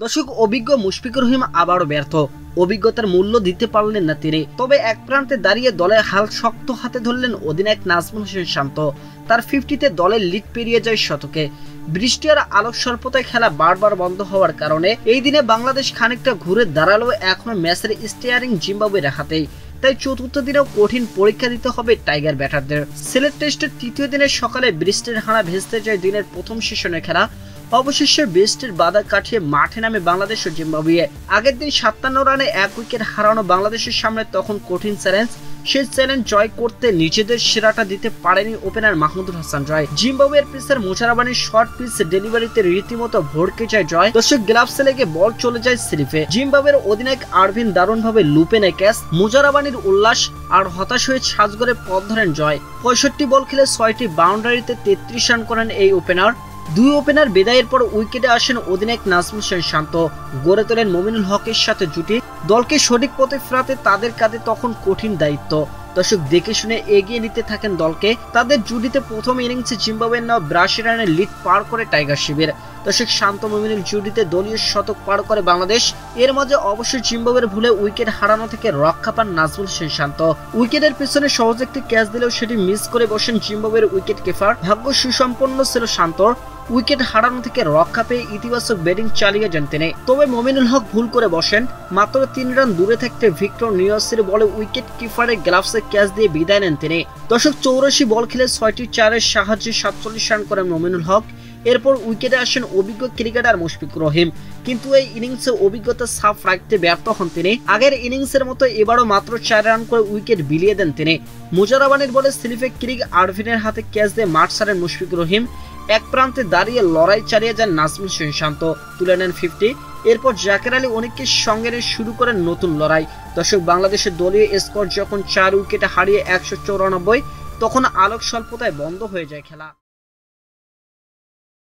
দর্শক, অভিজ্ঞ মুশফিকুর রহিম আবারও ব্যর্থ। অভিজ্ঞতার মূল্য দিতে পারলেন না তিনি। তবে এক প্রান্তে দাঁড়িয়ে দলের হাল শক্ত হাতে ধরলেন অধিনায়ক নাজমুল হোসেন শান্ত। তার 50-তে দলের লিড পেরিয়ে যায় শতকে। বৃষ্টি আর আলোক স্বল্পতায় খেলা বারবার বন্ধ হওয়ার কারণে এই দিনে বাংলাদেশ খানিকটা ঘুরে দাঁড়ালেও এখনো ম্যাচের স্টিয়ারিং জিম্বাবুয়ের হাতেই। তাই চতুর্থ দিনেও কঠিন পরীক্ষা দিতে হবে টাইগার ব্যাটারদের। সিলেট টেস্টের তৃতীয় দিনের সকালে বৃষ্টির হানা ভেস্তে যায় দিনের প্রথম সেশনের খেলা। অবশেষে বৃষ্টির বাধা কাটিয়ে মাঠে নামে বাংলাদেশ ও জিম্বাবুয়ে। আগের দিন 57 রানে 1 উইকেট হারানো বাংলাদেশের সামনে তখন কঠিন চ্যালেঞ্জ। সেই চ্যালেঞ্জ জয় করতে নিজেদের সেরাটা দিতে পারেনি ওপেনার মাহমুদুল হাসান জয়। জিম্বাবুয়ের পিচের মুজারাবানির শর্ট পিচ ডেলিভারিতে রীতিমতো ভড়কে যায় জয়। দর্শক, গ্লাভসে লেগে বল চলে যায় স্লিপে। জিম্বাবুয়ের অধিনায়ক আরভিন দারুণভাবে লুপে নেয় ক্যাচ। মুজারাবানির উল্লাস আর হতাশ হয়ে সাজগরে পথ ধরেন জয়। 65 বল খেলে 6টি বাউন্ডারিতে 33 রান করেন এই ওপেনার। দুই ওপেনার বিদায়ের পর উইকেটে আসেন অধিনায়ক নাজমুল হোসেন শান্ত। গড়ে তোলেন মমিনুল হকের সাথে জুটি। দলকে সঠিক পথে ফেরাতে তাদের কাঁধে তখন কঠিন দায়িত্ব। দর্শক, দেখে শুনে এগিয়ে নিতে থাকেন দলকে। তাদের জুটিতে প্রথম ইনিংসে জিম্বাবুয়ের নাও 82 রানের লিড পার করে টাইগার শিবির। দর্শক, শান্ত মমিনুল জুটিতে দলীয় শতক পার করে বাংলাদেশ। এর মাঝে অবশ্যই জিম্বাবুয়ের ভুলে উইকেট হারানো থেকে রক্ষা পান নাজমুল হোসেন শান্ত। উইকেটের পিছনে সহজ একটি ক্যাচ দিলেও সেটি মিস করে বসেন জিম্বাবুয়ের উইকেট কিপার। ভাগ্য সুসম্পন্ন ছিল শান্তর। উইকেট হারানো থেকে রক্ষা পেয়ে ইতিবাচক ব্যাটিং চালিয়ে যান তিনি। তবে মমিনুল হক ভুল করে বসেন। মাত্র 3 রান দূরে থাকতে ভিক্টর নিউসের বলে উইকেট কিপারের গ্লাভসে ক্যাচ দিয়ে বিদায় নেন তিনি। দর্শক, 84 বল খেলে 6টি চারের সাহায্যে 47 রান করেন মমিনুল হক। এরপর উইকেটে আসেন অভিজ্ঞ ক্রিকেটার মুশফিকুর রহিম। কিন্তু এই ইনিংসে অভিজ্ঞতা সাফ রাখতে ব্যর্থ হন তিনি। আগের ইনিংসের মতো এবারও মাত্র 4 রান করে উইকেট বিলিয়ে দেন তিনি। মুজারাবানির বলে স্লিপে ক্রিক আরভিনের হাতে ক্যাচ দিয়ে মাঠ ছাড়েন মুশফিকুর রহিম। এক প্রান্তে দাঁড়িয়ে লড়াই চালিয়ে যান নাজমুল হোসেন শান্ত, তুলে নেন 50। এরপর জাকের আলী অনেককে সঙ্গে নিয়ে শুরু করেন নতুন লড়াই। দর্শক, বাংলাদেশের দলীয় স্কোর যখন 4 উইকেটে হারিয়ে 194, তখন আলোক স্বল্পতায় বন্ধ হয়ে যায় খেলা।